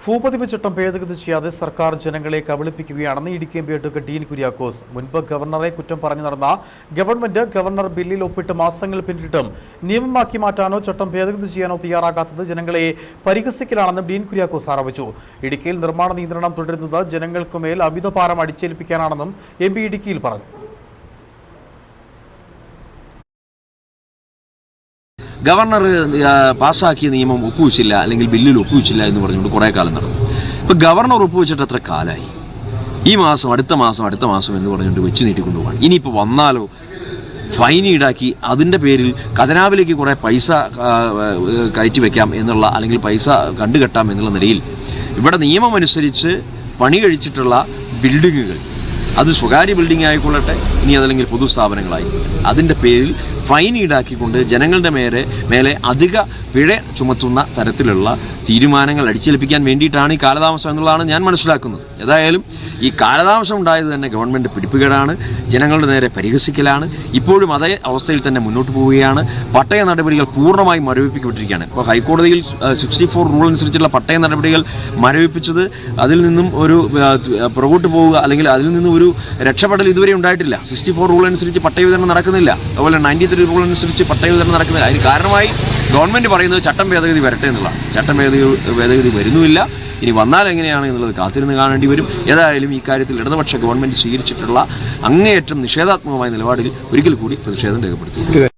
ഭൂപതിവ് ചട്ടം ഭേദഗതി ചെയ്യാതെ സർക്കാർ ജനങ്ങളെ കബളിപ്പിക്കുകയാണെന്ന് Idukki M P advocate Dean Kuriakose. മുൻപ് ഗവർണറെ കുറ്റം പറഞ്ഞു നടന്ന ഗവൺമെന്റ് ബില്ലിൽ ഒപ്പിട്ട് മാസങ്ങൾ പിന്നിട്ടും നിയമമാക്കി മാറ്റാനോ ചട്ടം ഭേദഗതി ചെയ്യാനോ തയ്യാറാകാത്തത് ജനങ്ങളെ പരിഹസിക്കലാണെന്നും ഡീൻ കുര്യാക്കോസ് ആരോപിച്ചു. ഇടുക്കിയിൽ നിർമ്മാണ നിയന്ത്രണം തുടരുന്നത് ജനങ്ങൾക്കുമേൽ അമിതഭാരം അടിച്ചേൽപ്പിക്കാനാണെന്നും എം പി ഇടുക്കിയിൽ പറഞ്ഞു. ഗവർണർ പാസ്സാക്കിയ നിയമം ഒപ്പുവെച്ചില്ല, അല്ലെങ്കിൽ ബില്ലിൽ ഒപ്പുവെച്ചില്ല എന്ന് പറഞ്ഞുകൊണ്ട് കുറേ കാലം നടന്നു. ഇപ്പോൾ ഗവർണർ ഒപ്പുവെച്ചിട്ട് എത്ര കാലമായി? ഈ മാസം, അടുത്ത മാസം എന്ന് പറഞ്ഞുകൊണ്ട് വെച്ച് നീട്ടിക്കൊണ്ടുപോകാൻ. ഇനിയിപ്പോൾ വന്നാലോ ഫൈൻ ഈടാക്കി അതിൻ്റെ പേരിൽ ഖജനാവിലേക്ക് കുറേ പൈസ കയറ്റി വയ്ക്കാം എന്നുള്ള, അല്ലെങ്കിൽ പൈസ കണ്ടുകെട്ടാം എന്നുള്ള നിലയിൽ ഇവിടെ നിയമം അനുസരിച്ച് പണി കഴിച്ചിട്ടുള്ള ബിൽഡിങ്ങുകൾ, അത് സ്വകാര്യ ബിൽഡിംഗ് ആയിക്കൊള്ളട്ടെ, ഇനി അതല്ലെങ്കിൽ പൊതുസ്ഥാപനങ്ങളായിക്കോട്ടെ, അതിൻ്റെ പേരിൽ ഫൈൻ ഈടാക്കിക്കൊണ്ട് ജനങ്ങളുടെ മേലെ അധിക പിഴ ചുമത്തുന്ന തരത്തിലുള്ള തീരുമാനങ്ങൾ അടിച്ചേൽപ്പിക്കാൻ വേണ്ടിയിട്ടാണ് ഈ കാലതാമസം എന്നുള്ളതാണ് ഞാൻ മനസ്സിലാക്കുന്നത്. ഏതായാലും ഈ കാലതാമസം ഉണ്ടായത് തന്നെ ഗവൺമെൻറ് പിടിപ്പുകേടാണ്, ജനങ്ങളുടെ നേരെ പരിഹസിക്കലാണ്. ഇപ്പോഴും അതേ അവസ്ഥയിൽ തന്നെ മുന്നോട്ട് പോവുകയാണ്. പട്ടയ നടപടികൾ പൂർണ്ണമായും മരവിപ്പിക്കപ്പെട്ടിരിക്കുകയാണ്. ഇപ്പോൾ ഹൈക്കോടതിയിൽ 64 റൂൾ അനുസരിച്ചുള്ള പട്ടയ നടപടികൾ മരവിപ്പിച്ചത്, അതിൽ നിന്നും ഒരു പുറകോട്ട് പോവുക, അല്ലെങ്കിൽ അതിൽ നിന്നും ഒരു രക്ഷപ്പെടൽ ഇതുവരെ ഉണ്ടായിട്ടില്ല. 64 റൂൾ അനുസരിച്ച് പട്ടയ വിതരണം നടക്കുന്നില്ല. അതുപോലെ 93 റൂൾ അനുസരിച്ച് പട്ടയ വിതരണം നടക്കുന്നില്ല. അതിന് കാരണമായി ഗവൺമെൻറ് പറയുന്നത് ചട്ടം ഭേദഗതി വരട്ടെ എന്നുള്ളതാണ്. ചട്ടം ഭേദഗതി വരുന്നുമില്ല. ഇനി വന്നാൽ എങ്ങനെയാണ് എന്നുള്ളത് കാത്തിരുന്ന് കാണേണ്ടി വരും. ഏതായാലും ഈ കാര്യത്തിൽ ഇടതുപക്ഷ ഗവൺമെൻറ് സ്വീകരിച്ചിട്ടുള്ള അങ്ങേയറ്റം നിഷേധാത്മകമായ നിലപാടിൽ ഒരിക്കൽ കൂടി പ്രതിഷേധം രേഖപ്പെടുത്തി.